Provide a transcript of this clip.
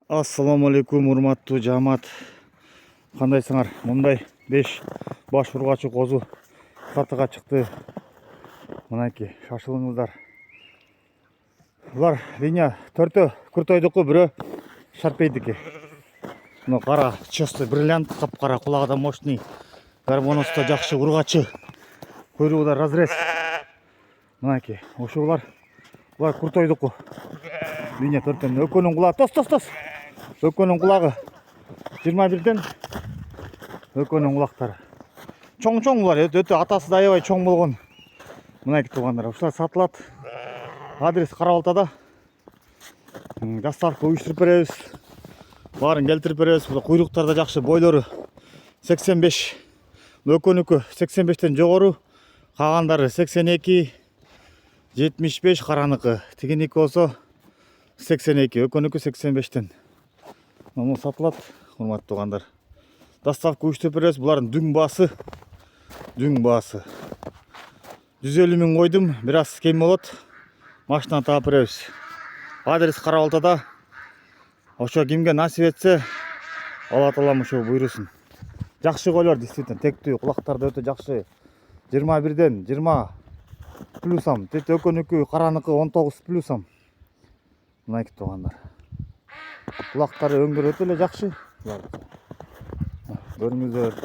Assalamu alaikum урматтуу жамаат. Кандайсыңар? Мындай 5 баш ургачы козу сатыга чыкты. Мынакей шашылыңыздар. Булар линия 4 куртойдуку, бирөө шарпейдики. Мына кара чёсты бриллиант, капкара, кулагы да мощный. Гармоносто жакшы ургачы. Койругу да разрез. Мынакей ошолар. Булар куртойдуку. Линия 4-төн өкөнүн кулагы. Тос. Өкөнүн кулагы 21ден өкөнүн кулактары. Чоң булар, өтө атасы да аябай чоң болгон. Мынакей туугандар, ушулар сатылат. Адрес Кара-Балтада. Доставка уюштуруп беребиз. Баарын келтирип беребиз. Бул куйруктар да жакшы, бойлору 85. Өкөнүкү 85тен жогору, калгандары 82, 75 караныкы. Тигиники болсо 82, өкөнүкү 85тен. Мына сатылат, урматтуу туугандар. Доставка уюштуруп беребиз. Булардын дүң баасы 150 000 койдум, бир аз кем болот. Машина таап беребиз. Адрес Кара-Балтада. Ошо кимге насип этсе, Алла таалам ошо буйрусун. Жакшы койлор, действительно тектүү, кулактарды өтө жакшы. 21ден 20 плюсам, өкөнүкү караныкы 19 плюсам. Мынакей туугандар. Кулактары өңдөрү өтө эле жакшы. Көрүңүздөр.